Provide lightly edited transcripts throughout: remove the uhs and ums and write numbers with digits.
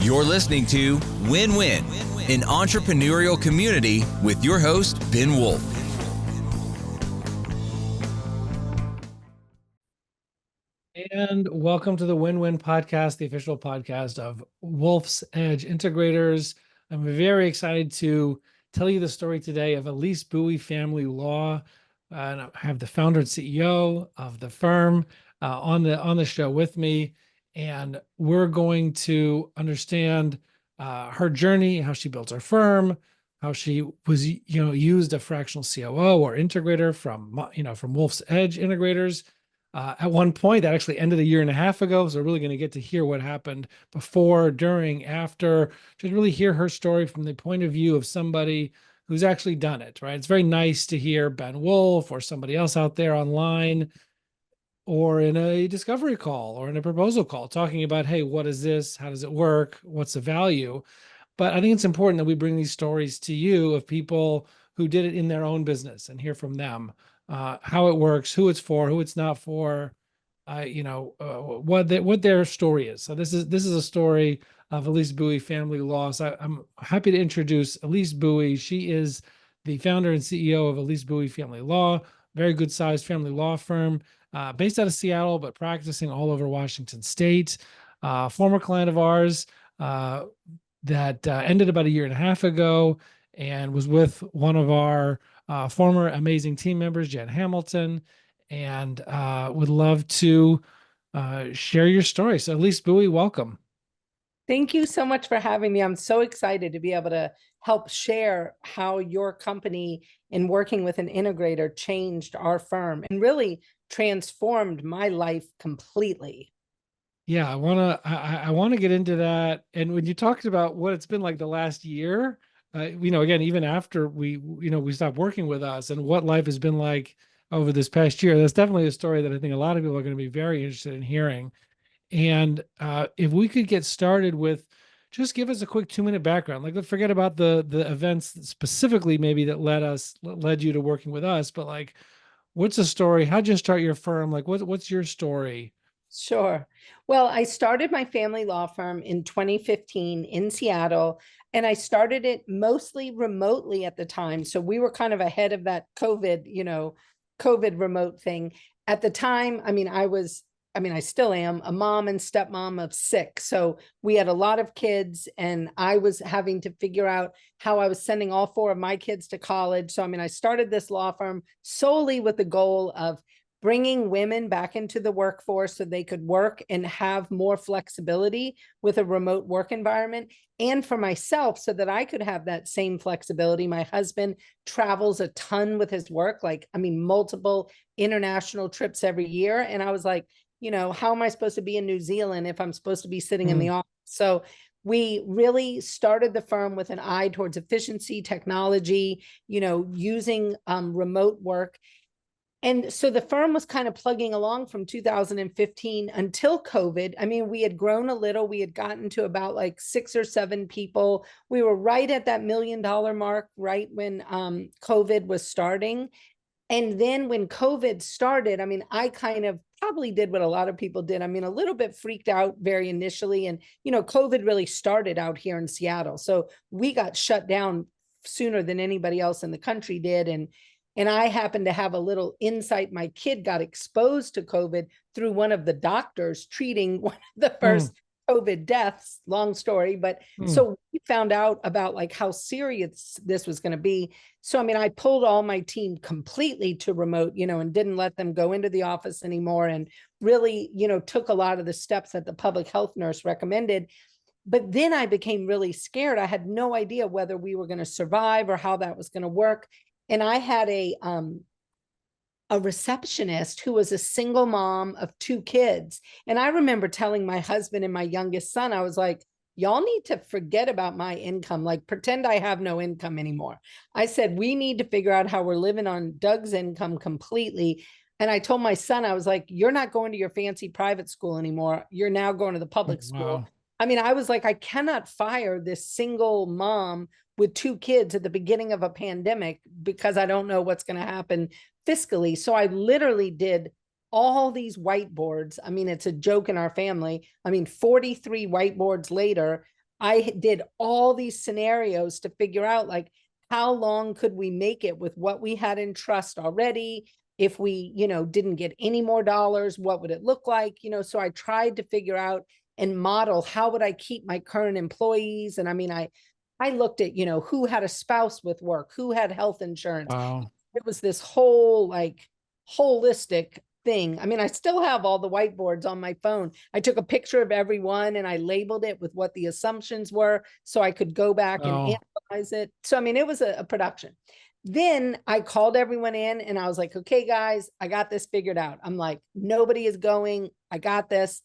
You're listening to Win-Win, an entrepreneurial community with your host, Ben Wolf. And welcome to the Win-Win podcast, the official podcast of Wolf's Edge Integrators. I'm very excited to tell you the story today of Elise Buie Family Law. And I have the founder and CEO of the firm on the show with me, and we're going to understand her journey, how she built her firm, how she was used a fractional COO or integrator from Wolf's Edge Integrators. At one point, that actually ended a year and a half ago. So we're really going to get to hear what happened before, during, after, just really hear her story from the point of view of somebody who's actually done it, right? It's very nice to hear Ben Wolf or somebody else out there online or in a discovery call or in a proposal call talking about, hey, what is this? How does it work? What's the value? But I think it's important that we bring these stories to you of people who did it in their own business and hear from them. How it works, who it's for, who it's not for, what their story is. So this is a story of Elise Buie Family Law. So I'm happy to introduce Elise Buie. She is the founder and CEO of Elise Buie Family Law, very good sized family law firm based out of Seattle, but practicing all over Washington State. Former client of ours that ended about a year and a half ago and was with one of our former amazing team members, Jen Hamilton, and would love to share your story. So Elise Buie, welcome. Thank you so much for having me. I'm so excited to be able to help share how your company in working with an integrator changed our firm and really transformed my life completely. Yeah, I wanna get into that. And when you talked about what it's been like the last year, again, even after we stopped working with us and what life has been like over this past year, that's definitely a story that I think a lot of people are going to be very interested in hearing. And if we could get started with, just give us a quick 2-minute background. Like, let's forget about the events specifically maybe that led you to working with us, but like, what's the story? How'd you start your firm? Like, what's your story? Sure. Well, I started my family law firm in 2015 in Seattle, and I started it mostly remotely at the time. So we were kind of ahead of that COVID remote thing. At the time, I still am a mom and stepmom of 6. So we had a lot of kids, and I was having to figure out how I was sending all 4 of my kids to college. So, I started this law firm solely with the goal of bringing women back into the workforce so they could work and have more flexibility with a remote work environment, and for myself so that I could have that same flexibility. My husband travels a ton with his work, multiple international trips every year. And I was like, how am I supposed to be in New Zealand if I'm supposed to be sitting in the office? So we really started the firm with an eye towards efficiency, technology, using remote work. And so the firm was kind of plugging along from 2015 until COVID. We had grown a little. We had gotten to about like 6 or 7 people. We were right at that $1 million mark, right when COVID was starting. And then when COVID started, I kind of probably did what a lot of people did. A little bit freaked out very initially. And, COVID really started out here in Seattle. So we got shut down sooner than anybody else in the country did. And I happened to have a little insight. My kid got exposed to COVID through one of the doctors treating one of the first COVID deaths, long story. But so we found out about like how serious this was going to be. So, I pulled all my team completely to remote, and didn't let them go into the office anymore, and really, took a lot of the steps that the public health nurse recommended. But then I became really scared. I had no idea whether we were going to survive or how that was going to work. And I had a receptionist who was a single mom of 2 kids. And I remember telling my husband and my youngest son, I was like, y'all need to forget about my income, like pretend I have no income anymore. I said, we need to figure out how we're living on Doug's income completely. And I told my son, I was like, you're not going to your fancy private school anymore. You're now going to the public school. I was like, I cannot fire this single mom with 2 kids at the beginning of a pandemic because I don't know what's going to happen fiscally. So I literally did all these whiteboards. It's a joke in our family. 43 whiteboards later, I did all these scenarios to figure out like, how long could we make it with what we had in trust already? If we, didn't get any more dollars, what would it look like? So I tried to figure out and model how would I keep my current employees. And I mean, I looked at, who had a spouse with work, who had health insurance. Wow. It was this whole like holistic thing. I mean, I still have all the whiteboards on my phone. I took a picture of everyone and I labeled it with what the assumptions were so I could go back and analyze it. So, I mean, it was a production. Then I called everyone in and I was like, okay, guys, I got this figured out. I'm like, nobody is going. I got this.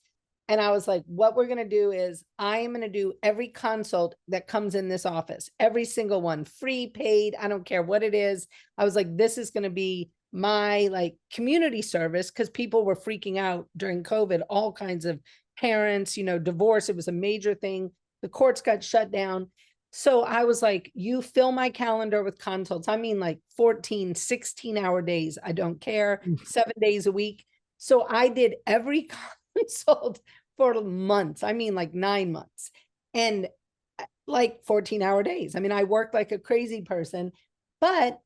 And I was like, what we're going to do is I am going to do every consult that comes in this office, every single one, free, paid. I don't care what it is. I was like, this is going to be my like community service, because people were freaking out during COVID, all kinds of parents, divorce. It was a major thing. The courts got shut down. So I was like, you fill my calendar with consults. I mean, like 14, 16-hour days. I don't care, 7 days a week. So I did every consult for months. I mean, like 9 months and like 14-hour days. I mean, I worked like a crazy person, but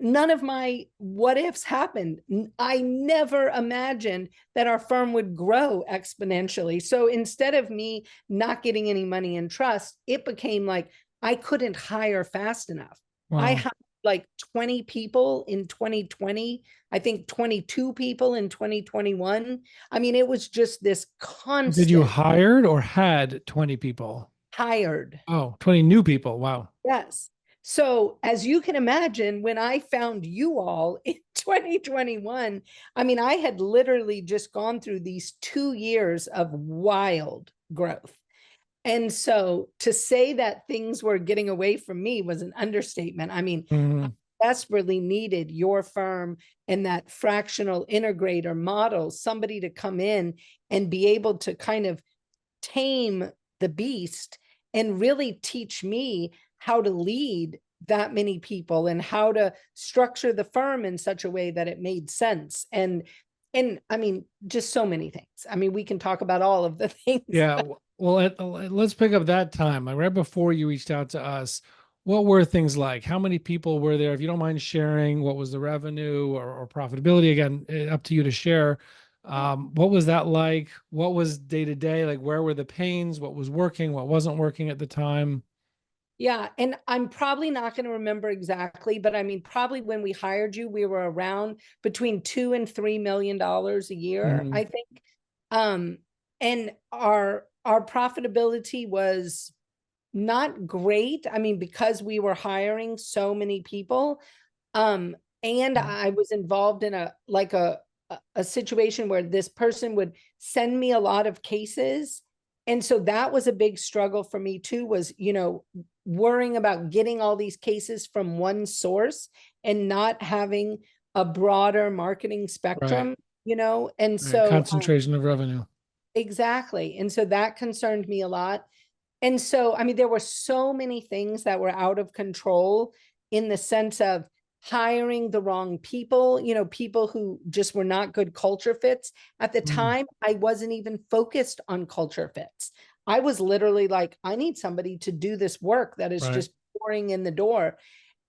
none of my what ifs happened. I never imagined that our firm would grow exponentially. So instead of me not getting any money in trust, it became like I couldn't hire fast enough. Wow. I had like 20 people in 2020, I think 22 people in 2021. I mean, it was just this constant. Did you hired or had 20 people? Hired. Oh, 20 new people. Wow. Yes. So as you can imagine, when I found you all in 2021, I mean, I had literally just gone through these 2 years of wild growth. And so to say that things were getting away from me was an understatement. I mean, I desperately needed your firm and that fractional integrator model, somebody to come in and be able to kind of tame the beast and really teach me how to lead that many people and how to structure the firm in such a way that it made sense. And I mean, just so many things. I mean, we can talk about all of the things. Yeah. Well, let's pick up that time. Like right before you reached out to us, what were things like? How many people were there? If you don't mind sharing, what was the revenue or profitability? Again, up to you to share. What was that like? What was day to day? Like, where were the pains? What was working? What wasn't working at the time? Yeah. And I'm probably not going to remember exactly, but I mean, probably when we hired you, we were around between $2 and $3 million a year, I think. And our profitability was not great. I mean, because we were hiring so many people. And I was involved in a situation where this person would send me a lot of cases. And so that was a big struggle for me too, was, worrying about getting all these cases from one source and not having a broader marketing spectrum, and so concentration of revenue. Exactly. And so that concerned me a lot. And so, I mean, there were so many things that were out of control in the sense of hiring the wrong people, people who just were not good culture fits. At the time, I wasn't even focused on culture fits. I was literally like, I need somebody to do this work that is just pouring in the door.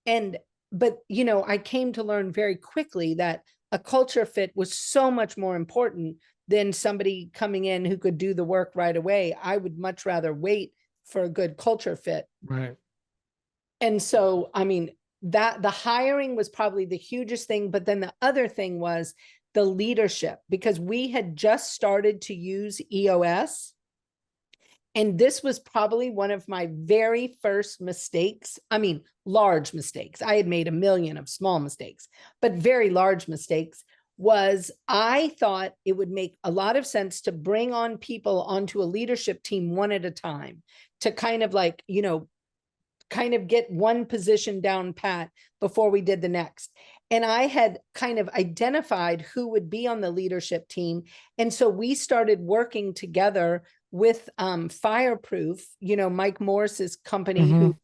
But I came to learn very quickly that a culture fit was so much more important than somebody coming in who could do the work right away. I would much rather wait for a good culture fit. Right. And so, I mean, that the hiring was probably the hugest thing. But then the other thing was the leadership, because we had just started to use EOS. And this was probably one of my very first mistakes. I mean, large mistakes. I had made a million of small mistakes, but very large mistakes. Was I thought it would make a lot of sense to bring on people onto a leadership team one at a time to kind of like, kind of get one position down pat before we did the next. And I had kind of identified who would be on the leadership team. And so we started working together with Fireproof, Mike Morris's company who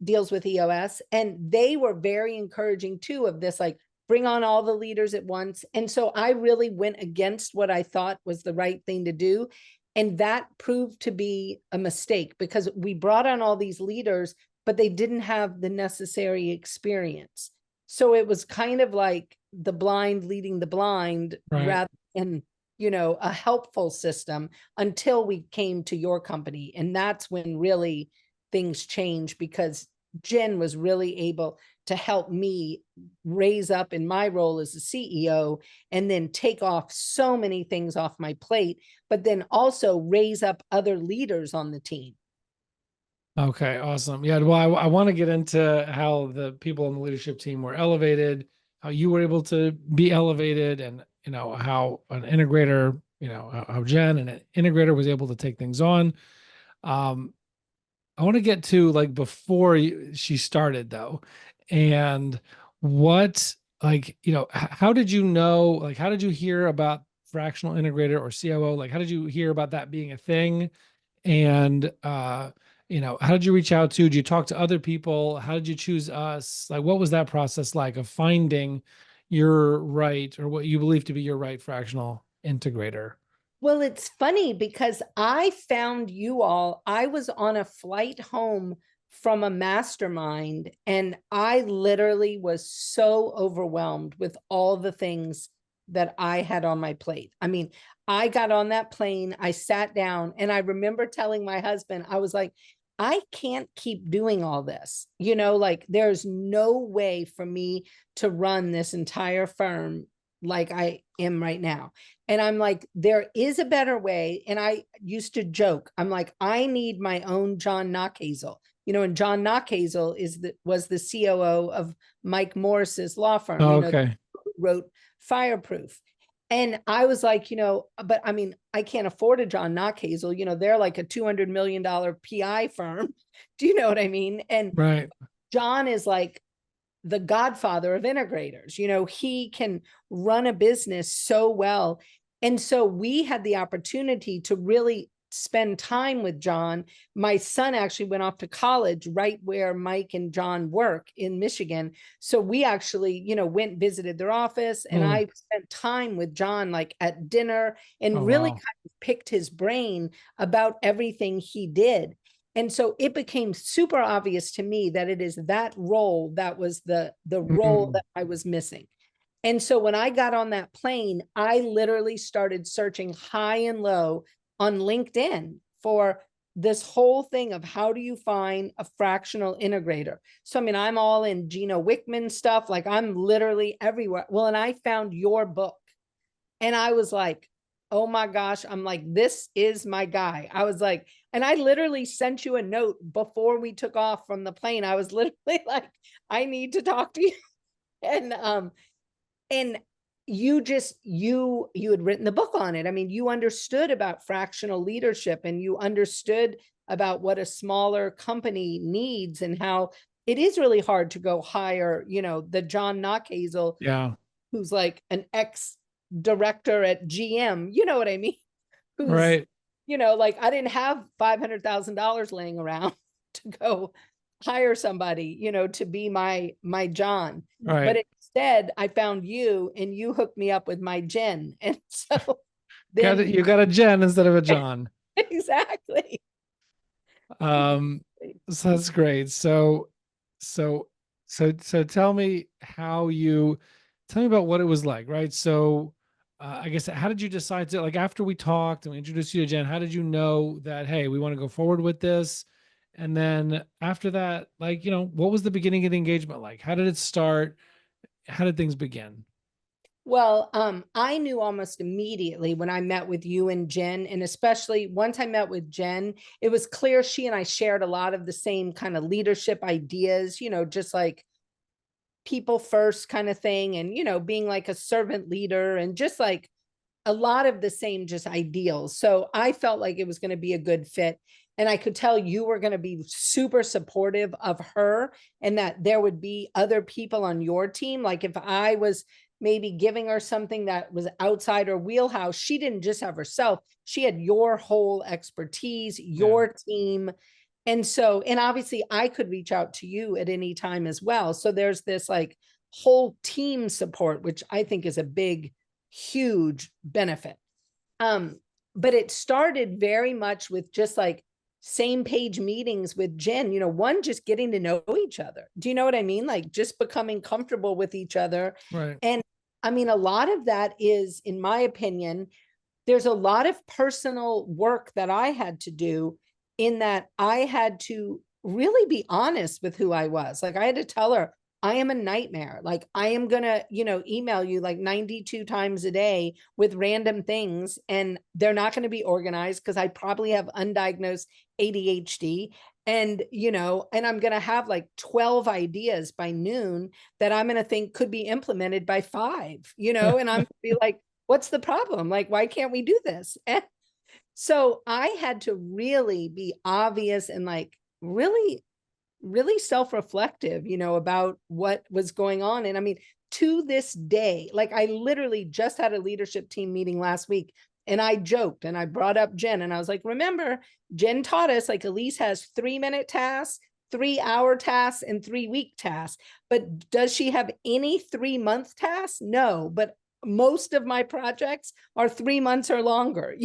deals with EOS. And they were very encouraging too of this, like, bring on all the leaders at once. And so I really went against what I thought was the right thing to do. And that proved to be a mistake because we brought on all these leaders, but they didn't have the necessary experience. So it was kind of like the blind leading the blind rather than, a helpful system until we came to your company. And that's when really things changed because Jen was really able to help me raise up in my role as a CEO and then take off so many things off my plate, but then also raise up other leaders on the team. Okay, awesome. Yeah, well, I want to get into how the people on the leadership team were elevated, how you were able to be elevated, and how an integrator, how Jen, an integrator, was able to take things on. I want to get to like before she started though, and what how did you know? Like, how did you hear about fractional integrator or COO? Like, how did you hear about that being a thing? And how did you reach out to? Did you talk to other people? How did you choose us? Like, what was that process like of finding your right, or what you believe to be your right fractional integrator? Well, it's funny because I found you all. I was on a flight home from a mastermind, and I literally was so overwhelmed with all the things that I had on my plate. I mean, I got on that plane, I sat down, and I remember telling my husband, I was like, I can't keep doing all this. Like there's no way for me to run this entire firm like I am right now. And I'm like, there is a better way. And I used to joke, I'm like, I need my own John Knockhazel. And John Knockhazel was the COO of Mike Morris's law firm, Oh, okay. wrote Fireproof. And I was like, but I mean, I can't afford a John Knockhazel. They're like a $200 million PI firm. Do you know what I mean? And Right. John is like the godfather of integrators. He can run a business so well. And so we had the opportunity to really spend time with John. My son actually went off to college right where Mike and John work in Michigan. So we actually, went visited their office, and I spent time with John like at dinner and really kind of picked his brain about everything he did. And so it became super obvious to me that it is that role that was the role that I was missing. And so when I got on that plane, I literally started searching high and low on LinkedIn for this whole thing of how do you find a fractional integrator? So, I mean, I'm all in Gino Wickman stuff. Like I'm literally everywhere. Well, and I found your book and I was like, oh my gosh, I'm like, this is my guy. I was like, and I literally sent you a note before we took off from the plane. I was literally like, I need to talk to you. And you had written the book on it. I mean, you understood about fractional leadership, and you understood about what a smaller company needs and how it is really hard to go hire, the John Knockhazel, who's like an ex-director at GM, you know what I mean? Who's, right. Like I didn't have $500,000 laying around to go hire somebody, to be my John. Right. But instead I found you, and you hooked me up with my Jen. And so then you got a Jen instead of a John. Exactly. So that's great. So tell me about what it was like, right? So I guess, how did you decide to, like, after we talked and we introduced you to Jen, how did you know that, hey, we want to go forward with this? And then after that, like, what was the beginning of the engagement like? How did it start? How did things begin? Well, I knew almost immediately when I met with you and Jen, and especially once I met with Jen, it was clear she and I shared a lot of the same kind of leadership ideas, just like people first kind of thing, and, being like a servant leader, and just like a lot of the same just ideals. So I felt like it was going to be a good fit. And I could tell you were going to be super supportive of her, and that there would be other people on your team. Like if I was maybe giving her something that was outside her wheelhouse, she didn't just have herself, she had your whole expertise, your team. And so, and obviously I could reach out to you at any time as well. So there's this like whole team support, which I think is a big, huge benefit. but it started very much with just like same page meetings with Jen, one, just getting to know each other. Do you know what I mean? Like just becoming comfortable with each other. Right. And I mean, a lot of that is, in my opinion, there's a lot of personal work that I had to do, in that I had to really be honest with who I was. Like I had to tell her, I am a nightmare. Like I am going to, email you like 92 times a day with random things, and they're not going to be organized because I probably have undiagnosed ADHD. And, and I'm going to have like 12 ideas by noon that I'm going to think could be implemented by 5, and I'm going to be like, what's the problem? Like, why can't we do this? And so I had to really be obvious and like really, really self-reflective, about what was going on. And I mean, to this day, like I literally just had a leadership team meeting last week, and I joked and I brought up Jen, and I was like, remember, Jen taught us like Elise has 3-minute tasks, 3-hour tasks, and 3-week tasks. But does she have any 3-month tasks? No, but most of my projects are 3 months or longer.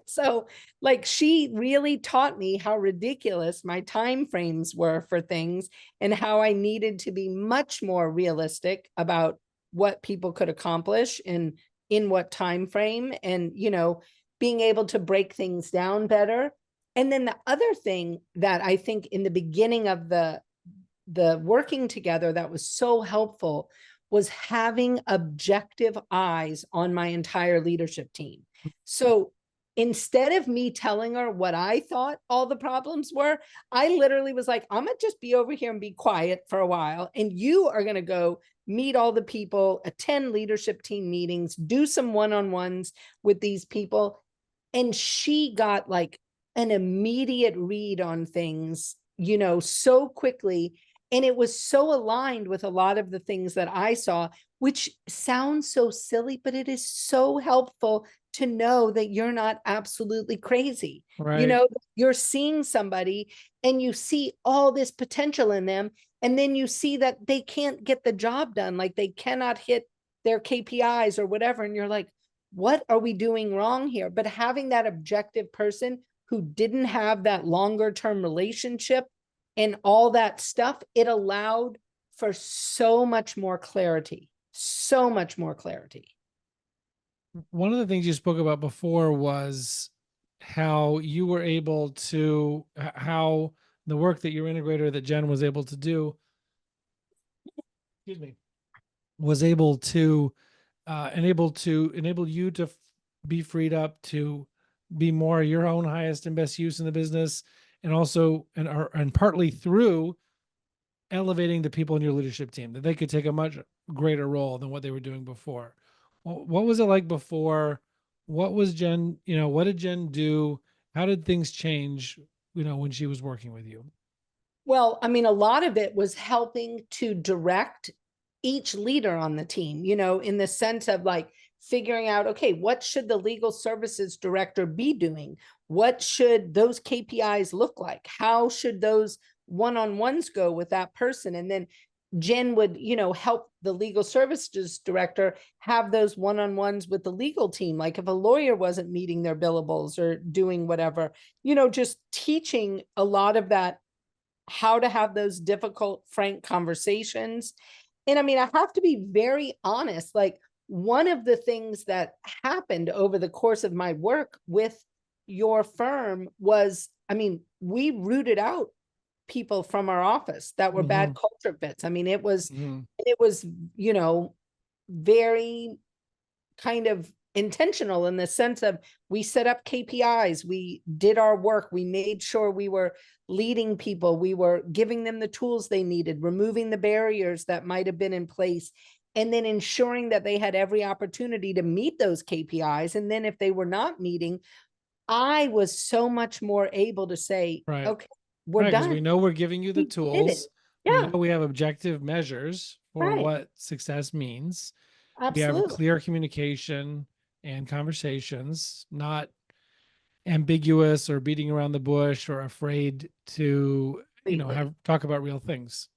So like she really taught me how ridiculous my time frames were for things, and how I needed to be much more realistic about what people could accomplish and in what time frame, and being able to break things down better. And then the other thing that I think in the beginning of the working together that was so helpful was having objective eyes on my entire leadership team. So instead of me telling her what I thought all the problems were, I literally was like, I'm gonna just be over here and be quiet for a while, and you are gonna go meet all the people, attend leadership team meetings, do some one-on-ones with these people. And she got like an immediate read on things, so quickly. And it was so aligned with a lot of the things that I saw, which sounds so silly, but it is so helpful to know that you're not absolutely crazy. Right. You're seeing somebody and you see all this potential in them, and then you see that they can't get the job done, like they cannot hit their KPIs or whatever. And you're like, what are we doing wrong here? But having that objective person who didn't have that longer term relationship and all that stuff, it allowed for so much more clarity, so much more clarity. One of the things you spoke about before was how you were able to, how the work that your integrator, that Jen was able to do, excuse me, was able to enable you to be freed up to be more your own highest and best use in the business, and also and partly through elevating the people in your leadership team, that they could take a much greater role than what they were doing before. What was it like before? What was Jen, what did Jen do? How did things change, when she was working with you? Well, I mean, a lot of it was helping to direct each leader on the team, in the sense of like figuring out, okay, what should the legal services director be doing? What should those KPIs look like? How should those one-on-ones go with that person? And then Jen would, help the legal services director have those one-on-ones with the legal team. Like if a lawyer wasn't meeting their billables or doing whatever, just teaching a lot of that, how to have those difficult, frank conversations. And I mean, I have to be very honest. Like one of the things that happened over the course of my work with your firm was, I mean, we rooted out people from our office that were bad culture fits. I mean, it was, very kind of intentional in the sense of we set up KPIs, we did our work, we made sure we were leading people, we were giving them the tools they needed, removing the barriers that might have been in place, and then ensuring that they had every opportunity to meet those KPIs. And then if they were not meeting, I was so much more able to say, Right. okay, we're Right, because done. we know we're giving you the We did it. tools. We Yeah, know we have objective measures for right. what success means. We have Absolutely. clear communication and conversations, not ambiguous or beating around the bush or afraid to, Completely. talk about real things.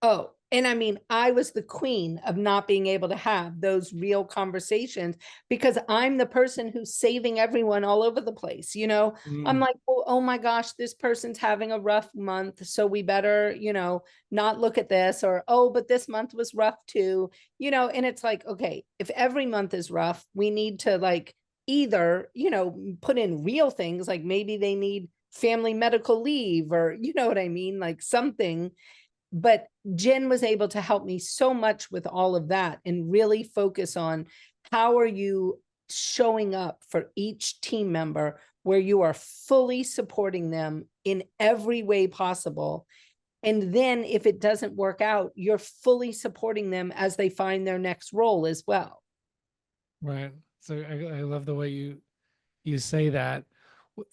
Oh, And I mean, I was the queen of not being able to have those real conversations because I'm the person who's saving everyone all over the place. I'm like, oh my gosh, this person's having a rough month. So we better, not look at this, or, oh, but this month was rough too, and it's like, okay, if every month is rough, we need to like either, put in real things, like maybe they need family medical leave, or you know what I mean? Like something. But Jen was able to help me so much with all of that and really focus on how are you showing up for each team member where you are fully supporting them in every way possible. And then if it doesn't work out, you're fully supporting them as they find their next role as well. Right. So I love the way you say that.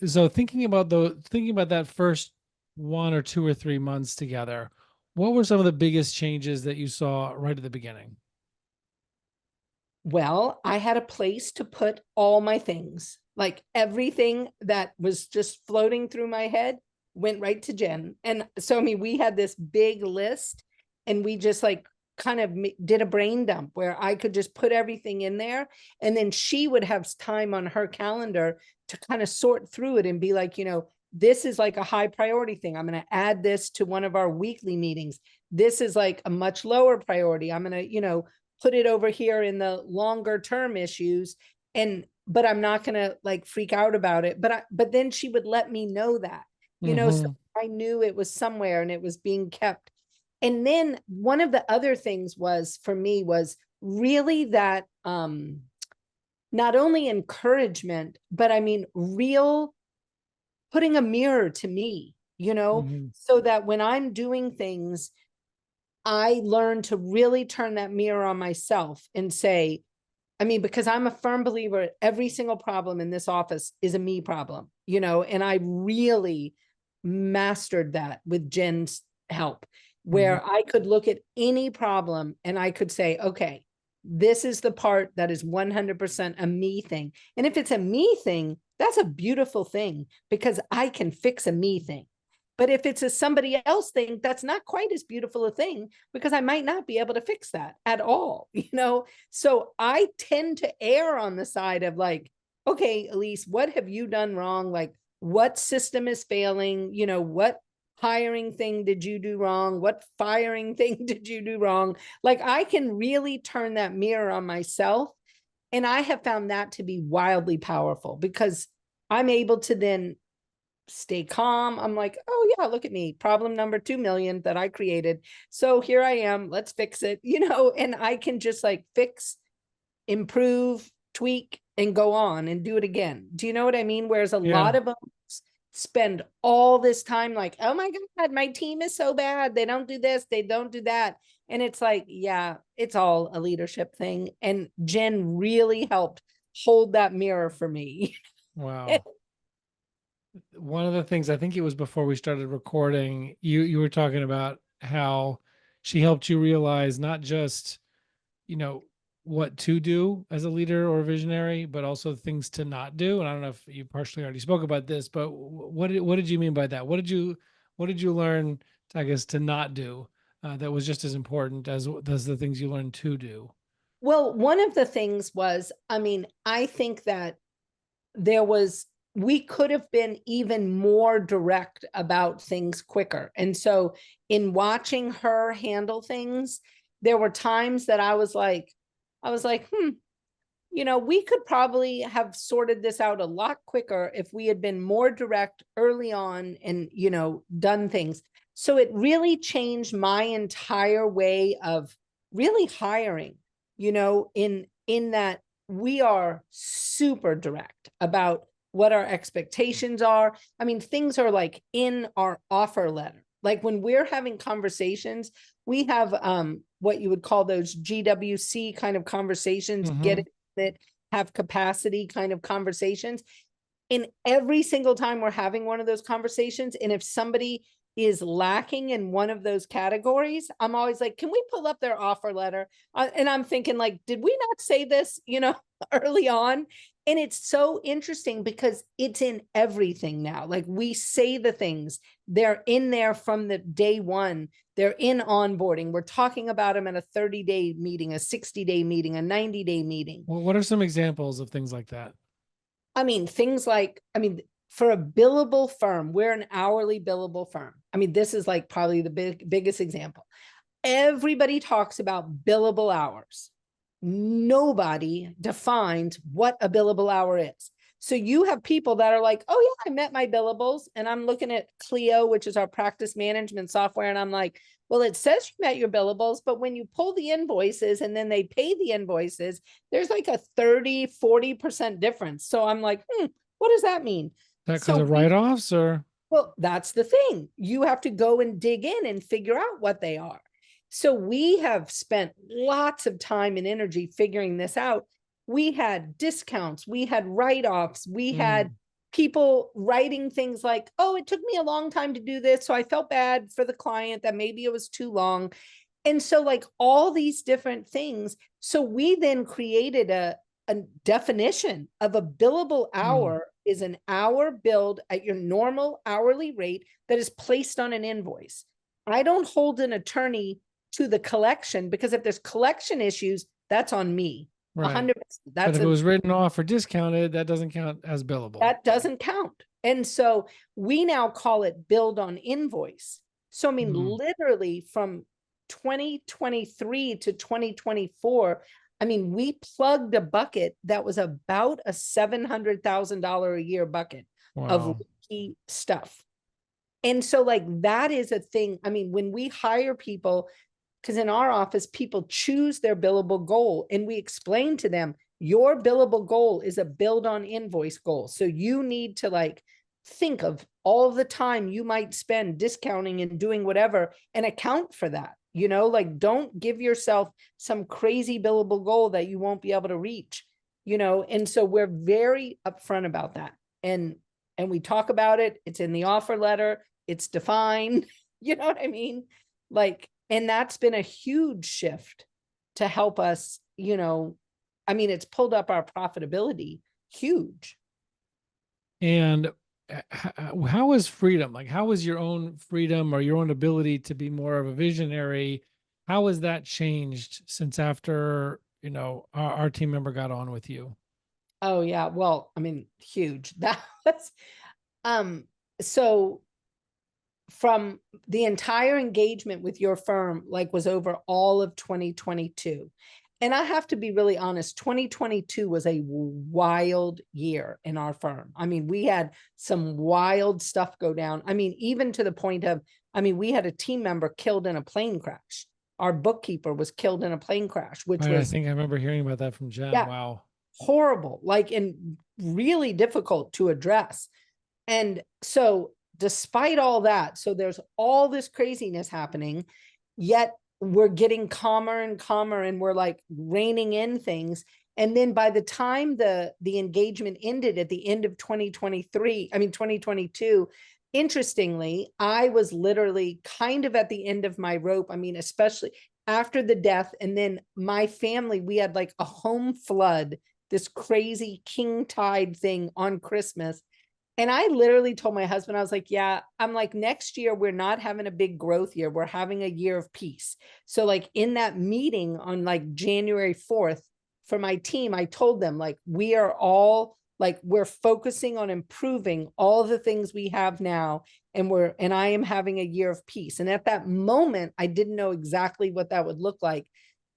So thinking about that first 1 or 2 or 3 months together, what were some of the biggest changes that you saw right at the beginning? Well, I had a place to put all my things, like everything that was just floating through my head went right to Jen. And so, I mean, we had this big list and we just like kind of did a brain dump where I could just put everything in there. And then she would have time on her calendar to kind of sort through it and be like, this is like a high priority thing. I'm going to add this to one of our weekly meetings. This is like a much lower priority. I'm going to, put it over here in the longer term issues. But I'm not going to like freak out about it. But then she would let me know that, so I knew it was somewhere and it was being kept. And then one of the other things was for me was really that, not only encouragement, but I mean, real putting a mirror to me, so that when I'm doing things, I learned to really turn that mirror on myself and say, I mean, because I'm a firm believer, every single problem in this office is a me problem, and I really mastered that with Jen's help, where I could look at any problem and I could say, okay, this is the part that is 100% a me thing. And if it's a me thing, that's a beautiful thing because I can fix a me thing. But if it's a somebody else thing, that's not quite as beautiful a thing because I might not be able to fix that at all, So I tend to err on the side of like, okay, Elise, what have you done wrong? Like, what system is failing? What hiring thing did you do wrong? What firing thing did you do wrong? Like, I can really turn that mirror on myself. And I have found that to be wildly powerful because I'm able to then stay calm. I'm like, oh yeah, look at me. Problem number 2 million that I created. So here I am. Let's fix it, and I can just like fix, improve, tweak, and go on and do it again. Do you know what I mean? Whereas a lot of them spend all this time like, oh my God, my team is so bad. They don't do this. They don't do that. And it's like, yeah, it's all a leadership thing. And Jen really helped hold that mirror for me. Wow. One of the things, I think it was before we started recording, you were talking about how she helped you realize not just, what to do as a leader or a visionary, but also things to not do. And I don't know if you partially already spoke about this, but what did you mean by that? What did you learn, I guess, to not do that was just as important as the things you learned to do? Well, one of the things was, I mean, I think that we could have been even more direct about things quicker. And so in watching her handle things, there were times that I was like, we could probably have sorted this out a lot quicker if we had been more direct early on and, done things. So it really changed my entire way of really hiring, in that we are super direct about what our expectations are. I mean, things are like in our offer letter. Like when we're having conversations, we have what you would call those GWC kind of conversations, get it, have capacity kind of conversations. And every single time we're having one of those conversations, and if somebody is lacking in one of those categories, I'm always like, can we pull up their offer letter? And I'm thinking like, did we not say this, early on? And it's so interesting because it's in everything now. Like we say the things, they're in there from the day one. They're in onboarding. We're talking about them at a 30-day meeting, a 60-day meeting, a 90-day meeting. Well, what are some examples of things like that? I mean, things like, for a billable firm, we're an hourly billable firm. I mean, this is like probably the biggest example. Everybody talks about billable hours. Nobody defines what a billable hour is. So you have people that are like, oh yeah, I met my billables. And I'm looking at Clio, which is our practice management software. And I'm like, well, it says you met your billables, but when you pull the invoices and then they pay the invoices, there's like a 30-40% difference. So I'm like, what does that mean? That because of write-offs or? Well, that's the thing. You have to go and dig in and figure out what they are. So we have spent lots of time and energy figuring this out. We had discounts, we had write-offs, we had people writing things like, oh, it took me a long time to do this, so I felt bad for the client that maybe it was too long. And so like all these different things. So we then created a definition of a billable hour is an hour billed at your normal hourly rate that is placed on an invoice. I don't hold an attorney to the collection because if there's collection issues, that's on me. Right. 100%. But if it was written off or discounted, that doesn't count as billable. That doesn't count. And so we now call it billed on invoice. So, I mean, literally from 2023 to 2024, I mean, we plugged a bucket that was about a $700,000 a year bucket of leaky stuff. And so like, that is a thing. I mean, when we hire people, because in our office, people choose their billable goal and we explain to them, your billable goal is a build on invoice goal. So you need to like think of all the time you might spend discounting and doing whatever and account for that. You know, like don't give yourself some crazy billable goal that you won't be able to reach, you know? And so we're very upfront about that. And we talk about it. It's in the offer letter. It's defined, you know what I mean? Like, and that's been a huge shift to help us, you know, I mean, it's pulled up our profitability huge. And how is freedom? Like, how is your own freedom or your own ability to be more of a visionary? How has that changed since after, you know, our team member got on with you? Oh yeah. Well, I mean, huge. That was, so from the entire engagement with your firm, like was over all of 2022. And I have to be really honest, 2022 was a wild year in our firm. I mean, we had some wild stuff go down. I mean, even to the point of, I mean, we had a team member killed in a plane crash. Our bookkeeper was killed in a plane crash, which was, I think I remember hearing about that from Jen. Yeah, wow. Horrible, like, and really difficult to address. And so despite all that, so there's all this craziness happening, yet we're getting calmer and calmer and we're like reining in things. And then by the time the engagement ended at the end of 2022, interestingly, I was literally kind of at the end of my rope. I mean, especially after the death. And then my family, we had like a home flood, this crazy king tide thing on Christmas. And I literally told my husband, I was like, yeah, I'm like, next year, we're not having a big growth year. We're having a year of peace. So like in that meeting on like January 4th for my team, I told them like, we are all like, we're focusing on improving all the things we have now. And I am having a year of peace. And at that moment, I didn't know exactly what that would look like.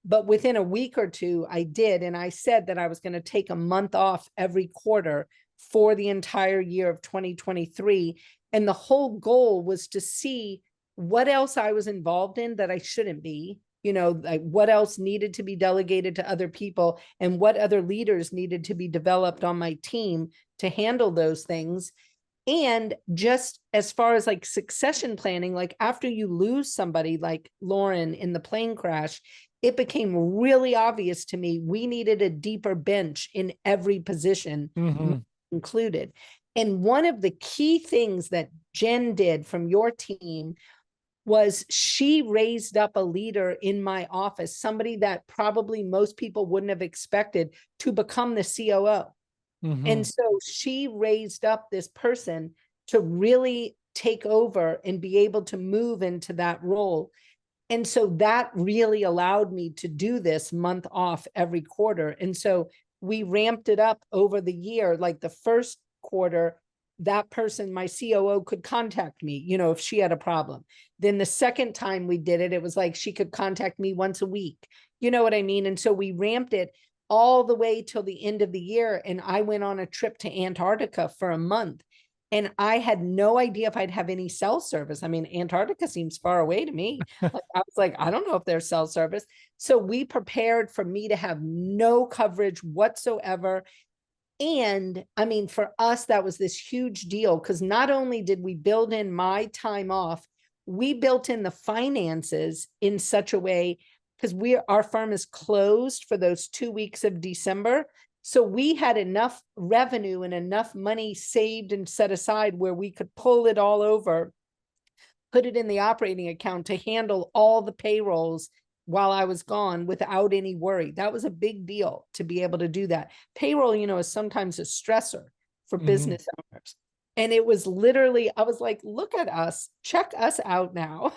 But within a week or two, I did. And I said that I was going to take a month off every quarter for the entire year of 2023. And the whole goal was to see what else I was involved in that I shouldn't be, you know, like what else needed to be delegated to other people and what other leaders needed to be developed on my team to handle those things. And just as far as like succession planning, like after you lose somebody like Lauren in the plane crash, it became really obvious to me we needed a deeper bench in every position included. And one of the key things that Jen did from your team was she raised up a leader in my office, somebody that probably most people wouldn't have expected to become the COO. Mhm. And so she raised up this person to really take over and be able to move into that role. And so that really allowed me to do this month off every quarter. And so we ramped it up over the year. Like the first quarter, that person, my COO, could contact me, if she had a problem. Then the second time we did it, it was like she could contact me once a week. You know what I mean? And so we ramped it all the way till the end of the year. And I went on a trip to Antarctica for a month. And I had no idea if I'd have any cell service. I mean, Antarctica seems far away to me. Like, I was like, I don't know if there's cell service. So we prepared for me to have no coverage whatsoever. And I mean, for us, that was this huge deal because not only did we build in my time off, we built in the finances in such a way because our firm is closed for those 2 weeks of December. So we had enough revenue and enough money saved and set aside where we could pull it all over, put it in the operating account to handle all the payrolls while I was gone without any worry. That was a big deal to be able to do that. Payroll, is sometimes a stressor for business owners. And it was literally, I was like, look at us, check us out now.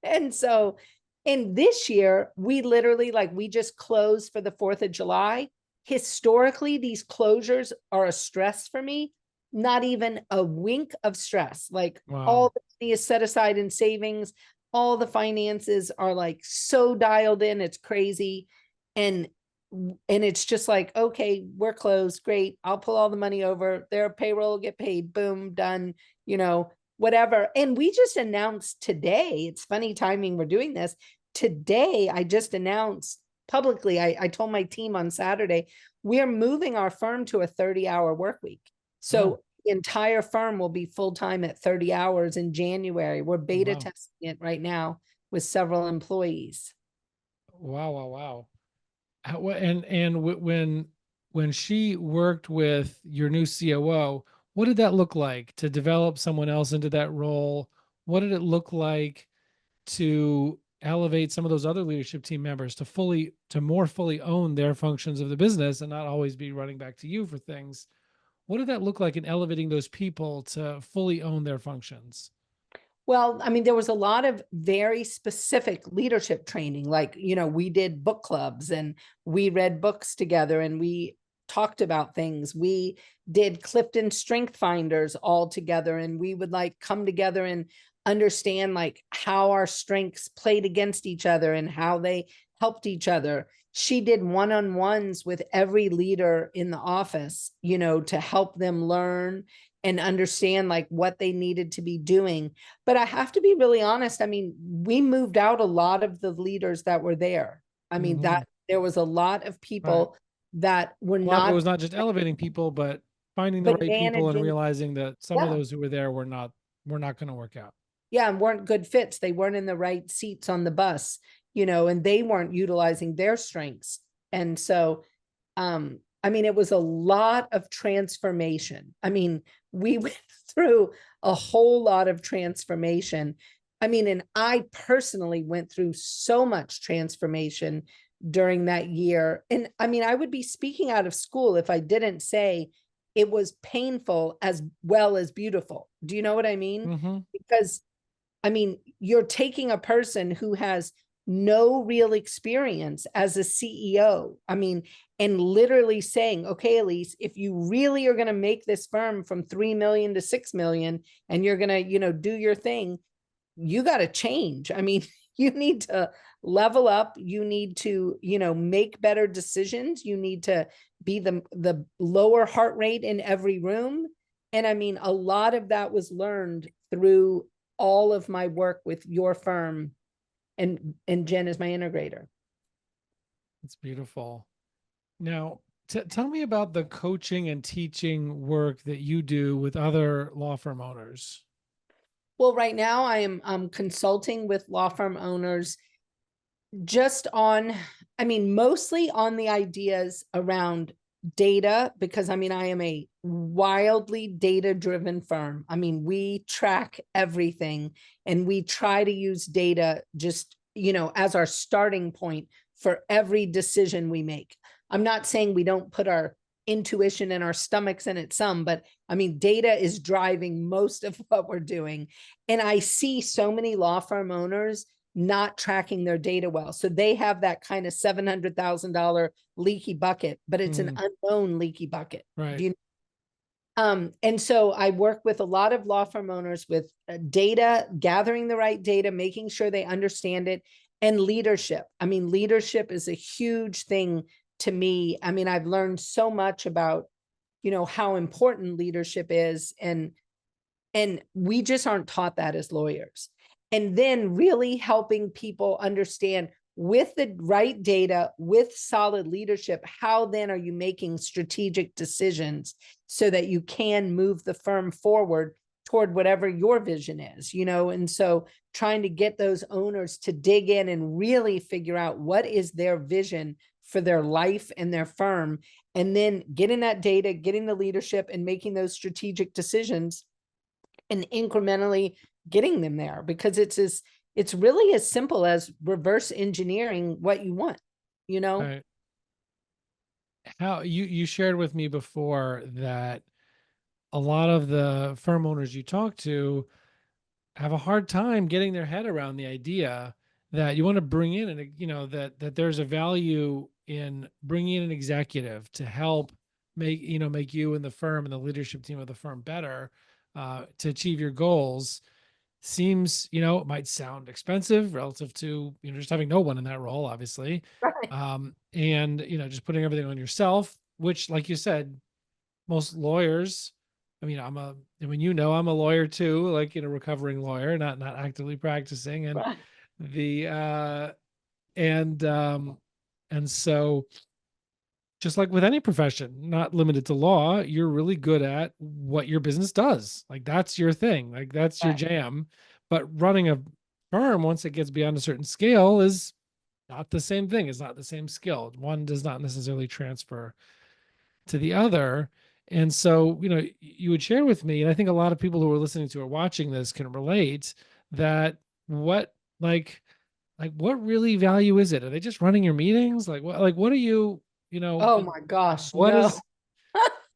And so in this year, we literally, like, we just closed for the 4th of July. Historically, these closures are a stress for me, not even a wink of stress. Like all the money is set aside in savings. All the finances are like so dialed in. It's crazy. And it's just like, okay, we're closed. Great. I'll pull all the money over. Their payroll will get paid. Boom, done, whatever. And we just announced today, it's funny timing we're doing this. Today, I just announced publicly, I told my team on Saturday, we're moving our firm to a 30-hour work week. So the entire firm will be full-time at 30 hours in January. We're beta testing it right now with several employees. Wow. And when she worked with your new COO, what did that look like to develop someone else into that role? What did it look like to elevate some of those other leadership team members to more fully own their functions of the business and not always be running back to you for things? What did that look like in elevating those people to fully own their functions? Well, I mean, there was a lot of very specific leadership training. Like, we did book clubs and we read books together and we talked about things. We did Clifton Strength Finders all together, and we would like come together and understand like how our strengths played against each other and how they helped each other. She did one-on-ones with every leader in the office, to help them learn and understand like what they needed to be doing. But I have to be really honest. I mean, we moved out a lot of the leaders that were there. I mean, that there was a lot of people that were A lot of it not, was not just elevating people, but finding the but right people and managing. realizing that some of Yeah. those who were there were not going to work out. Yeah, and weren't good fits. They weren't in the right seats on the bus, and they weren't utilizing their strengths. And so, I mean, it was a lot of transformation. I mean, we went through a whole lot of transformation. I mean, and I personally went through so much transformation during that year. And I mean, I would be speaking out of school if I didn't say it was painful as well as beautiful. Do you know what I mean? Because I mean, you're taking a person who has no real experience as a CEO. I mean, and literally saying, okay, Elise, if you really are going to make this firm from 3 million to 6 million and you're going to, do your thing, you got to change. I mean, you need to level up. You need to, make better decisions. You need to be the lower heart rate in every room. And I mean, a lot of that was learned through all of my work with your firm, and Jen is my integrator. It's beautiful. Now, tell me about the coaching and teaching work that you do with other law firm owners. Well, right now I am consulting with law firm owners just on, I mean, mostly on the ideas around data, because I mean, I am a wildly data-driven firm. I mean, we track everything and we try to use data just, as our starting point for every decision we make. I'm not saying we don't put our intuition in our stomachs and it's some, but I mean, data is driving most of what we're doing. And I see so many law firm owners not tracking their data well. So they have that kind of $700,000 leaky bucket, but it's an unknown leaky bucket. Right. Do you and so I work with a lot of law firm owners with data, gathering the right data, making sure they understand it, and leadership. I mean, leadership is a huge thing to me. I mean, I've learned so much about, how important leadership is, and we just aren't taught that as lawyers. And then really helping people understand, with the right data, with solid leadership, how then are you making strategic decisions so that you can move the firm forward toward whatever your vision is, and so trying to get those owners to dig in and really figure out what is their vision for their life and their firm, and then getting that data, getting the leadership, and making those strategic decisions and incrementally getting them there, because it's really as simple as reverse engineering what you want, Right. How you shared with me before that a lot of the firm owners you talk to have a hard time getting their head around the idea that you want to bring in, and that there's a value in bringing in an executive to help make you and the firm and the leadership team of the firm better, to achieve your goals. Seems, it might sound expensive relative to, just having no one in that role, obviously. Right. And, just putting everything on yourself, which, like you said, most lawyers, I mean, I'm a lawyer too, like, recovering lawyer, not actively practicing. And Right. the, and, and so, just like with any profession, not limited to law, you're really good at what your business does. Like, that's your thing. Like, that's your Right. jam. But running a firm, once it gets beyond a certain scale, is not the same thing. It's not the same skill. One does not necessarily transfer to the other. And so, you would share with me, and I think a lot of people who are listening to or watching this can relate, that what, what really value is it? Are they just running your meetings? What are you, Oh my gosh, what no.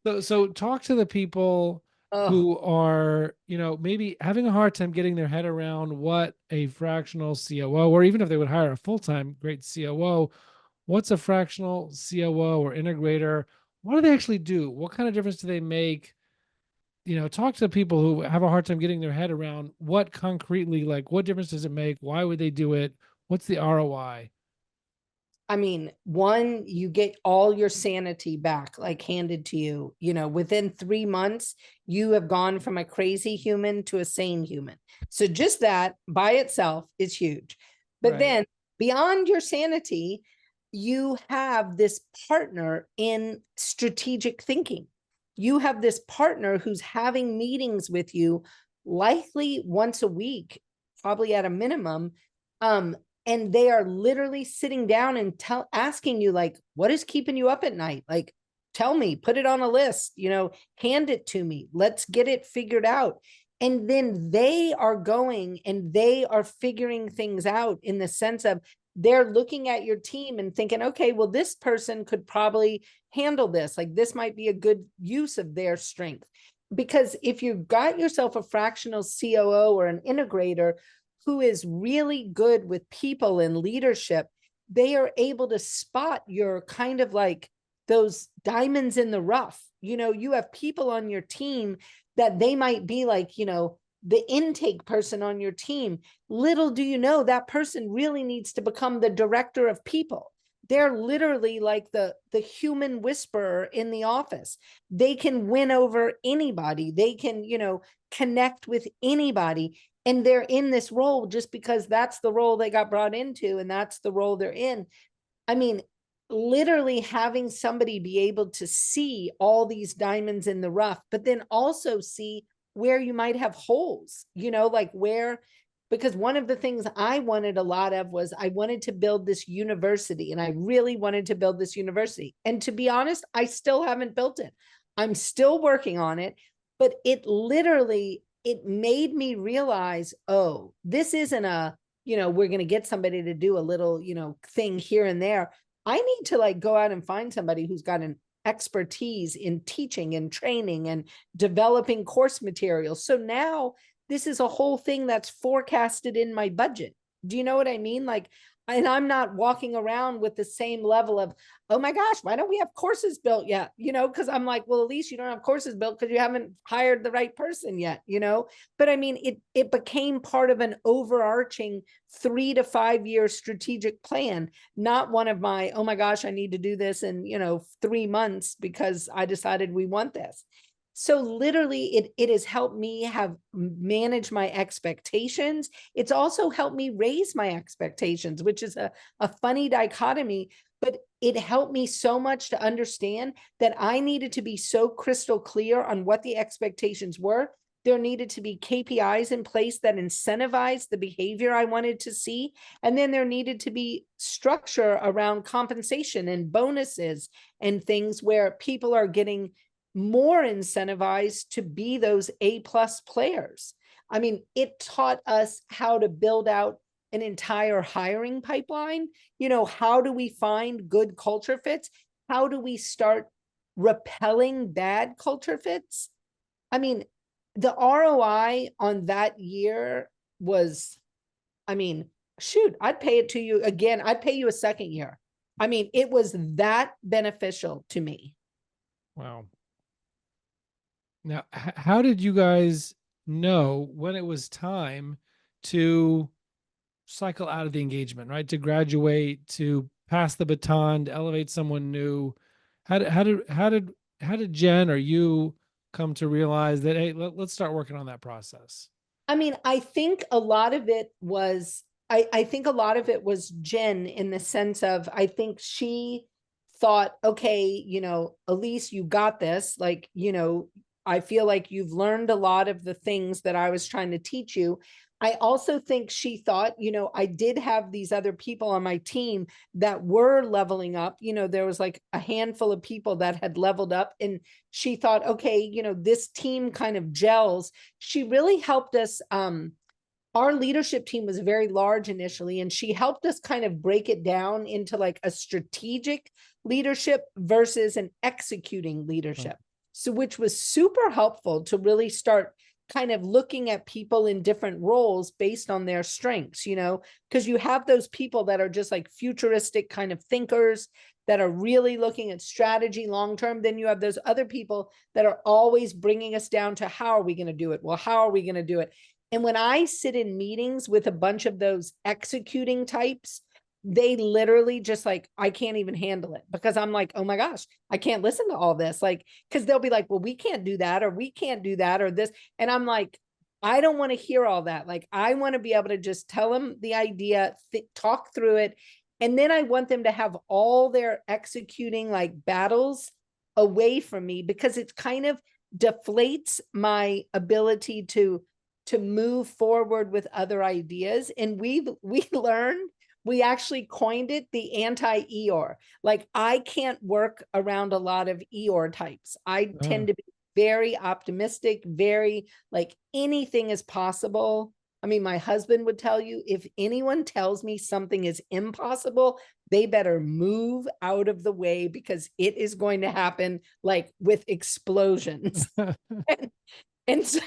is, so talk to the people Oh, who are, maybe having a hard time getting their head around what a fractional COO, or even if they would hire a full-time great COO, what's a fractional COO or integrator? What do they actually do? What kind of difference do they make? Talk to people who have a hard time getting their head around what concretely, like, what difference does it make? Why would they do it? What's the ROI? I mean, one, you get all your sanity back, like handed to you, within 3 months, you have gone from a crazy human to a sane human. So just that by itself is huge. But Right. then beyond your sanity, you have this partner in strategic thinking. You have this partner who's having meetings with you, likely once a week, probably at a minimum. And they are literally sitting down and asking you, like, what is keeping you up at night? Like, tell me, put it on a list, hand it to me. Let's get it figured out. And then they are going and they are figuring things out, in the sense of they're looking at your team and thinking, okay, well, this person could probably handle this. Like, this might be a good use of their strength. Because if you've got yourself a fractional COO or an integrator who is really good with people and leadership, they are able to spot your kind of like those diamonds in the rough. You have people on your team that they might be like, the intake person on your team. Little do you know, that person really needs to become the director of people. They're literally like the human whisperer in the office. They can win over anybody. They can, connect with anybody. And they're in this role just because that's the role they got brought into and that's the role they're in. I mean, literally having somebody be able to see all these diamonds in the rough, but then also see where you might have holes, like where, because one of the things I wanted a lot of was I wanted to build this university, and I really wanted to build this university. And to be honest, I still haven't built it. I'm still working on it, but it made me realize, oh, this isn't we're going to get somebody to do a little, thing here and there. I need to like go out and find somebody who's got an expertise in teaching and training and developing course materials. So now this is a whole thing that's forecasted in my budget. Do you know what I mean? Like, and I'm not walking around with the same level of, oh my gosh, why don't we have courses built yet? You know, because I'm like, well, at least you don't have courses built because you haven't hired the right person yet, you know? But I mean, it became part of an overarching 3 to 5 year strategic plan, not one of my, oh my gosh, I need to do this in, 3 months because I decided we want this. So literally it has helped me have manage my expectations. It's also helped me raise my expectations, which is a funny dichotomy, but it helped me so much to understand that I needed to be so crystal clear on what the expectations were. There needed to be KPIs in place that incentivized the behavior I wanted to see. And then there needed to be structure around compensation and bonuses and things where people are getting more incentivized to be those A+ players. I mean, it taught us how to build out an entire hiring pipeline. How do we find good culture fits? How do we start repelling bad culture fits? I mean, the ROI on that year was, I mean, shoot, I'd pay it to you again. I'd pay you a second year. I mean, it was that beneficial to me. Wow. Now, how did you guys know when it was time to cycle out of the engagement, right? To graduate, to pass the baton, to elevate someone new. How did Jen or you come to realize that, hey, let's start working on that process? I mean, I think a lot of it was, I think a lot of it was Jen, in the sense of, I think she thought, okay, Elise, you got this. Like, I feel like you've learned a lot of the things that I was trying to teach you. I also think she thought, I did have these other people on my team that were leveling up. There was like a handful of people that had leveled up, and she thought, okay, this team kind of gels. She really helped us. Our leadership team was very large initially, and she helped us kind of break it down into like a strategic leadership versus an executing leadership. So, which was super helpful to really start kind of looking at people in different roles based on their strengths, because you have those people that are just like futuristic kind of thinkers that are really looking at strategy long term. Then you have those other people that are always bringing us down to, how are we going to do it? Well, how are we going to do it? And when I sit in meetings with a bunch of those executing types, they literally just like, I can't even handle it, because I'm like, oh my gosh, I can't listen to all this. Like, because they'll be like, well, we can't do that, or we can't do that, or this. And I'm like, I don't want to hear all that. Like, I want to be able to just tell them the idea, talk through it. And then I want them to have all their executing like battles away from me, because it kind of deflates my ability to move forward with other ideas. And we learned, we actually coined it the anti-Eeyore. Like, I can't work around a lot of Eeyore types. I tend to be very optimistic, very like anything is possible. I mean, my husband would tell you, if anyone tells me something is impossible, they better move out of the way, because it is going to happen like with explosions. and so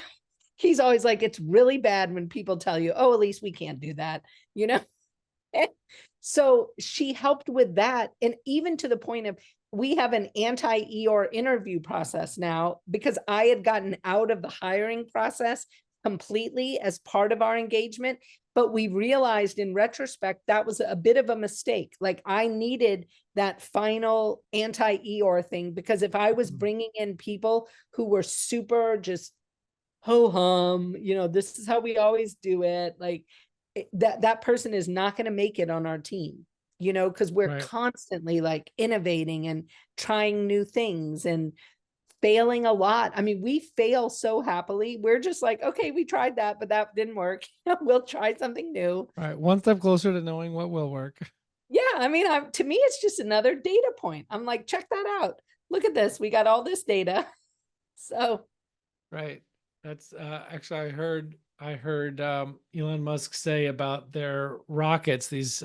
he's always like, it's really bad when people tell you, oh, at least we can't do that, So she helped with that. And even to the point of, we have an anti-Eeyore interview process now, because I had gotten out of the hiring process completely as part of our engagement. But we realized in retrospect, that was a bit of a mistake. Like, I needed that final anti-Eeyore thing, because if I was bringing in people who were super just ho-hum, this is how we always do it, like, that person is not going to make it on our team, because we're constantly like innovating and trying new things and failing a lot. I mean, we fail so happily. We're just like, okay, we tried that, but that didn't work. We'll try something new. All right. One step closer to knowing what will work. Yeah. I mean, to me, it's just another data point. I'm like, check that out. Look at this. We got all this data. So. Right. That's actually, I heard Elon Musk say about their rockets, these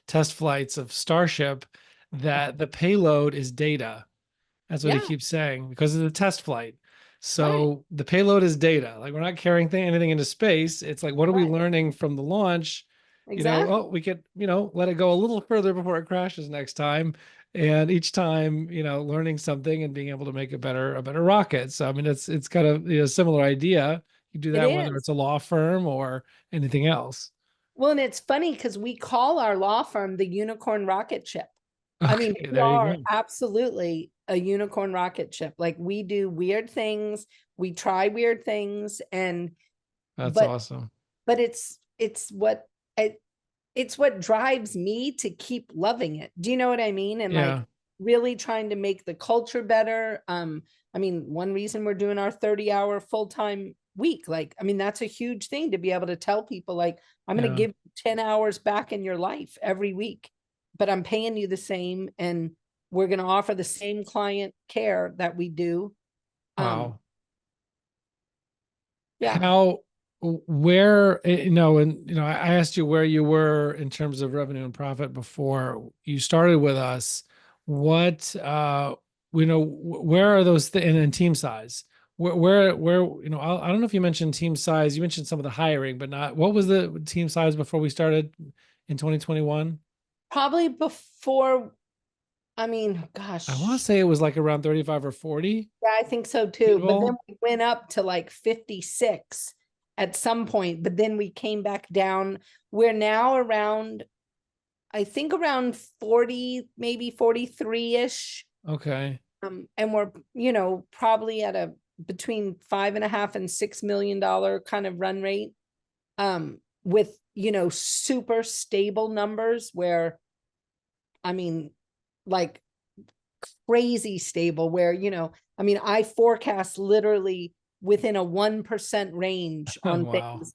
test flights of Starship, that the payload is data. That's what he Yeah, keeps saying because it's a test flight. right, So the payload is data. Like we're not carrying anything into space. It's like, what are we right. learning from the launch? Exactly. Oh, we could, let it go a little further before it crashes next time. And each time, learning something and being able to make a better rocket. So I mean, it's kind of a similar idea. You do It that whether is. it's a law firm or anything else. Well, and it's funny because we call our law firm the unicorn rocket ship. I mean, Okay, we there you are go. absolutely a unicorn rocket ship. Like we do weird things, we try weird things, and That's but awesome. but it's what drives me to keep loving it. Do you know what I mean? And like Yeah, really trying to make the culture better. I mean, one reason we're doing our 30-hour full-time week, like, I mean, that's a huge thing to be able to tell people, like, I'm going to yeah. give 10 hours back in your life every week, but I'm paying you the same, and we're going to offer the same client care that we do. Um, Wow. yeah. How, where, and I asked you where you were in terms of revenue and profit before you started with us. What, where are those and then team size? Where, I don't know if you mentioned team size. You mentioned some of the hiring, but not, what was the team size before we started in 2021? Probably before, I mean, I want to gosh, say it was like around 35 or 40 yeah, I think so too. But then people. we went up to like 56 at some point, but then we came back down. We're now around, I think around 40, maybe 43-ish. Okay. And we're, probably at a between 5.5 and $6 million kind of run rate. With, super stable numbers where, I mean, like crazy stable where, I mean, I forecast literally within a 1% range on Wow. things.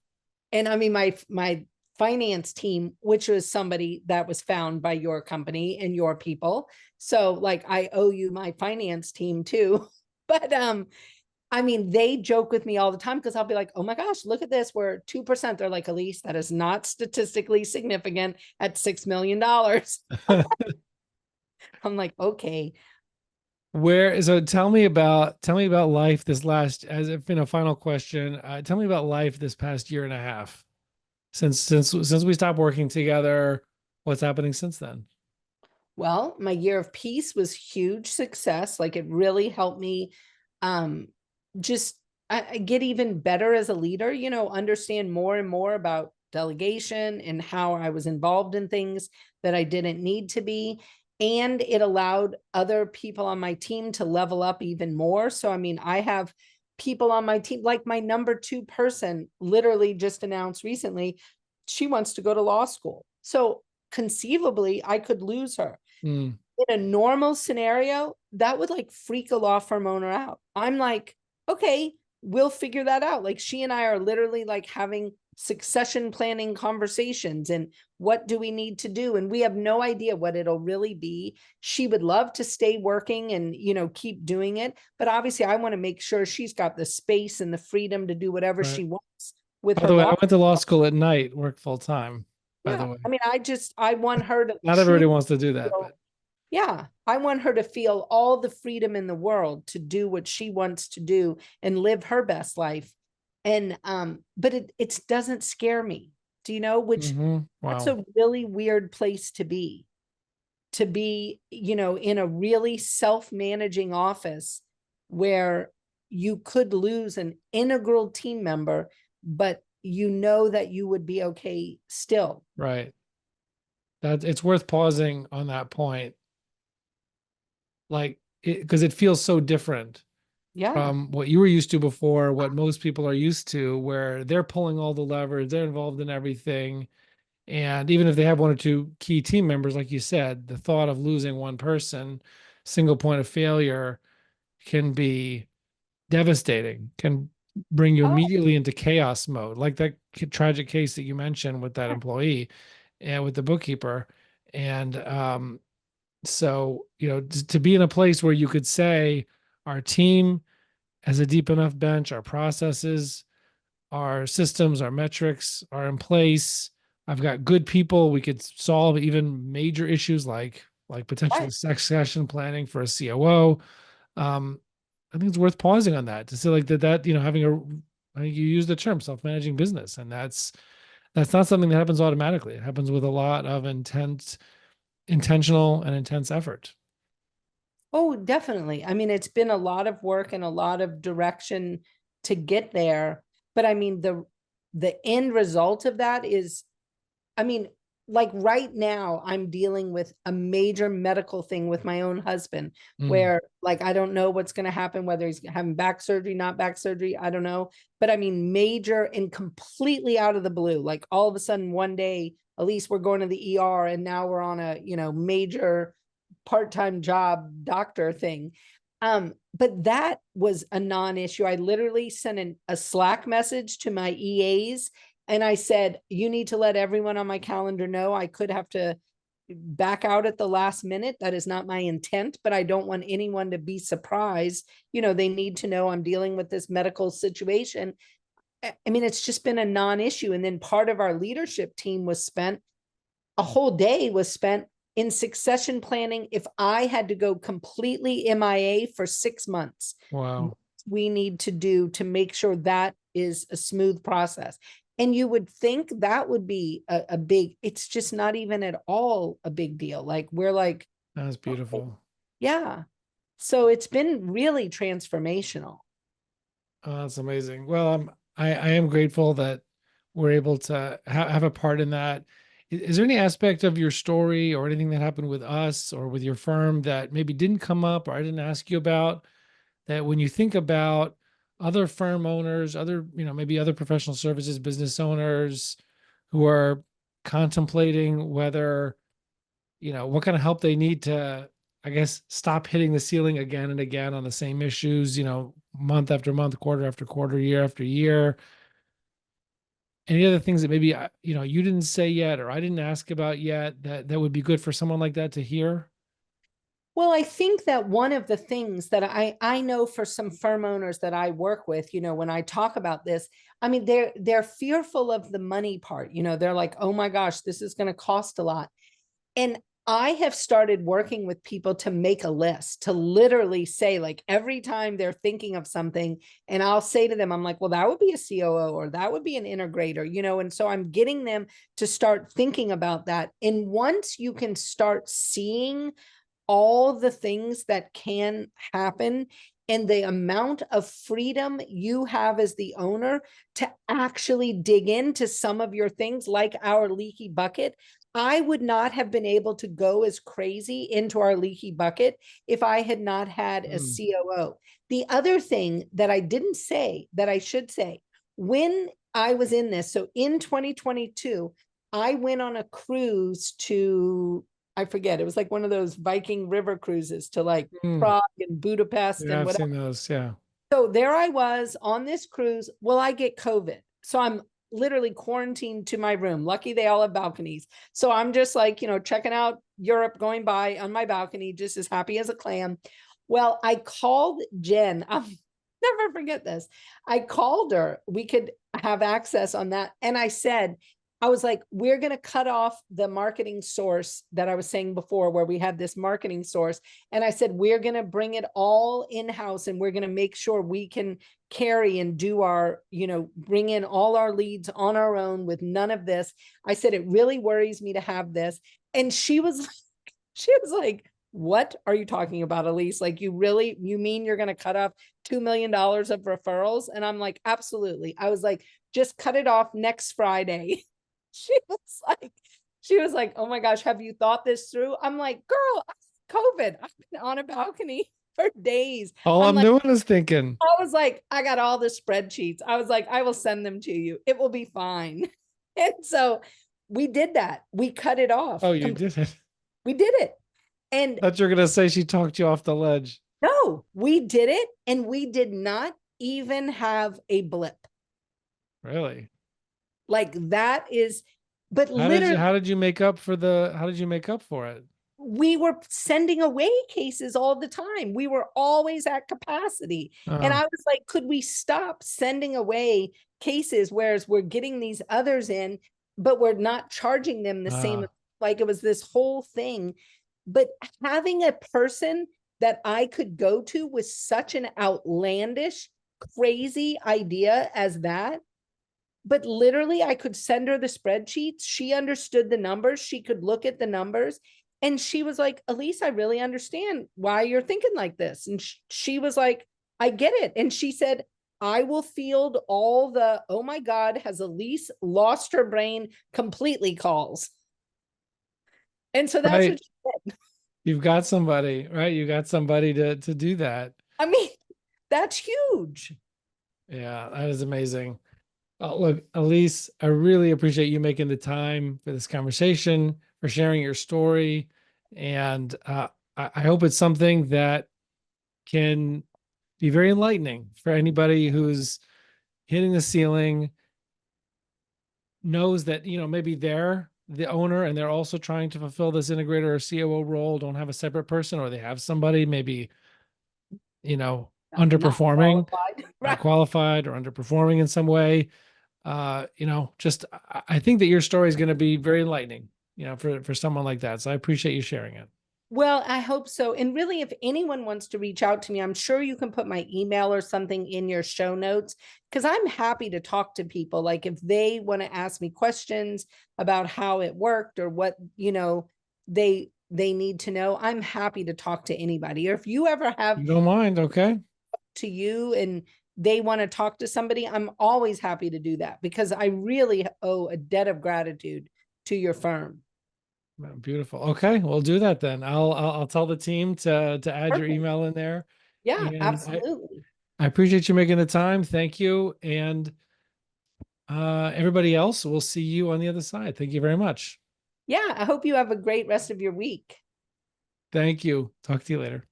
And I mean, my finance team, which was somebody that was found by your company and your people. So like I owe you my finance team too. But I mean, they joke with me all the time because I'll be like, oh my gosh, look at this. We're 2%. They're like, Elise, that is not statistically significant at $6 million. I'm like, okay. So tell me about life this last, as if in a final question, tell me about life this past year and a half since we stopped working together. What's happening since then? Well, my year of peace was huge success. Like it really helped me um just I get even better as a leader, understand more and more about delegation and how I was involved in things that I didn't need to be. And it allowed other people on my team to level up even more. So, I mean, I have people on my team, like my number 2 person literally just announced recently, she wants to go to law school. So conceivably, I could lose her Mm, in a normal scenario, that would like freak a law firm owner out. I'm like, okay, we'll figure that out. Like she and I are literally like having succession planning conversations and what do we need to do? And we have no idea what it'll really be. She would love to stay working and, keep doing it. But obviously, I want to make sure she's got the space and the freedom to do whatever right. she wants with By her the way, I law. went to law school at night, work full time, by the Yeah. way. I mean, I want her to Not everybody truly wants to do that, feel. but Yeah, I want her to feel all the freedom in the world to do what she wants to do and live her best life. And but it doesn't scare me. Do you know, which that's wow. a really weird place to be. To be, in a really self-managing office where you could lose an integral team member, but you know that you would be okay still. Right. That it's worth pausing on that point. Like because it feels so different Yeah. from what you were used to before, what most people are used to, where they're pulling all the levers, they're involved in everything. And even if they have one or two key team members, like you said, the thought of losing one person, single point of failure can be devastating, can bring you Oh, immediately into chaos mode, like that tragic case that you mentioned with that employee and with the bookkeeper. And so, to be in a place where you could say, our team has a deep enough bench, our processes, our systems, our metrics are in place. I've got good people. We could solve even major issues like potentially right. succession planning for a COO. I think it's worth pausing on that to say like that, having I think you use the term self-managing business, and that's not something that happens automatically. It happens with a lot of intentional and intense effort. Oh, definitely. I mean, it's been a lot of work and a lot of direction to get there. But I mean, the end result of that is, I mean, like right now, I'm dealing with a major medical thing with my own husband, Mm. where like I don't know what's going to happen, whether he's having back surgery, not back surgery, I don't know. But I mean, major and completely out of the blue. Like all of a sudden, one day, at least we're going to the ER, and now we're on a major part-time job doctor thing. But that was a non-issue. I literally sent a Slack message to my EAs, and I said, you need to let everyone on my calendar know I could have to back out at the last minute. That is not my intent, but I don't want anyone to be surprised. They need to know I'm dealing with this medical situation. I mean, it's just been a non-issue. And then part of our leadership team a whole day was spent in succession planning. If I had to go completely MIA for 6 months, Wow. we need to do to make sure that is a smooth process. And you would think that would be a big, it's just not even at all a big deal. Like we're like, That's beautiful. yeah. So it's been really transformational. Oh, that's amazing. Well, I am grateful that we're able to have a part in that. Is there any aspect of your story or anything that happened with us or with your firm that maybe didn't come up or I didn't ask you about, that when you think about other firm owners, maybe other professional services business owners who are contemplating whether, what kind of help they need to, I guess, stop hitting the ceiling again and again on the same issues, month after month, quarter after quarter, year after year. Any other things that maybe, you didn't say yet or I didn't ask about yet that would be good for someone like that to hear? Well, I think that one of the things that I know for some firm owners that I work with, when I talk about this, I mean, they're fearful of the money part. They're like, oh my gosh, this is going to cost a lot. And I have started working with people to make a list, to literally say, like, every time they're thinking of something, and I'll say to them, I'm like, well, that would be a COO or that would be an integrator, and so I'm getting them to start thinking about that. And once you can start seeing all the things that can happen and the amount of freedom you have as the owner to actually dig into some of your things, like our leaky bucket. I would not have been able to go as crazy into our leaky bucket if I had not had a COO. The other thing that I didn't say that I should say, when I was in this, so in 2022, I went on a cruise to, I forget, it was like one of those Viking river cruises to like Prague and Budapest Yeah, and I've whatever. seen those. Yeah. So there I was on this cruise. Well, I get COVID. So I'm literally quarantined to my room. Lucky they all have balconies. So I'm just like, checking out Europe, going by on my balcony, just as happy as a clam. Well, I called Jen. I'll never forget this. I called her. We could have access on that. And I was like, we're going to cut off the marketing source that I was saying before, where we had this marketing source. And I said, we're going to bring it all in-house, and we're going to make sure we can carry and do our, bring in all our leads on our own with none of this. I said, it really worries me to have this. And she was like, what are you talking about, Elise? Like, you mean you're going to cut off $2 million of referrals? And I'm like, absolutely. I was like, just cut it off next Friday. She was like, oh my gosh, have you thought this through? I'm like, girl, COVID. I've been on a balcony for days. All I'm like, doing is thinking. I was like, I got all the spreadsheets. I was like, I will send them to you. It will be fine. And so we did that. We cut it off. Oh, you did it. We did it. And I thought you were gonna say she talked you off the ledge. no, we did it. And we did not even have a blip. Really? Like that is, but literally, How did you make up for it? we were sending away cases all the time. We were always at capacity. And I was like, could we stop sending away cases, whereas we're getting these others in, but we're not charging them the same? Like it was this whole thing. But having a person that I could go to with such an outlandish, crazy idea as that. But literally, I could send her the spreadsheets. She understood the numbers. She could look at the numbers. And she was like, Elise, I really understand why you're thinking like this. And she was like, I get it. And she said, I will field all the, oh my God, has Elise lost her brain completely calls. And so that's Right. what she said. You've got somebody, right? You got somebody to do that. I mean, that's huge. Yeah, that is amazing. Look, Elise, I really appreciate you making the time for this conversation, for sharing your story. And I hope it's something that can be very enlightening for anybody who's hitting the ceiling, knows that, maybe they're the owner and they're also trying to fulfill this integrator or COO role, don't have a separate person, or they have somebody maybe, underperforming, not qualified or underperforming in some way. I think that your story is going to be very enlightening, for someone like that. So I appreciate you sharing it. Well, I hope so. And really, if anyone wants to reach out to me, I'm sure you can put my email or something in your show notes, because I'm happy to talk to people. Like if they want to ask me questions about how it worked or what, they need to know, I'm happy to talk to anybody. Or if you ever have, You don't mind, okay? to you and they want to talk to somebody, I'm always happy to do that, because I really owe a debt of gratitude to your firm. Beautiful. Okay, we'll do that then. I'll tell the team to add your Perfect. email in there. Yeah, And absolutely. I appreciate you making the time. Thank you. And everybody else, we'll see you on the other side. Thank you very much. Yeah, I hope you have a great rest of your week. Thank you. Talk to you later.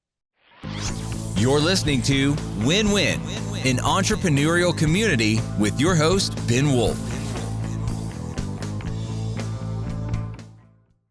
You're listening to Win Win, an entrepreneurial community with your host, Ben Wolf.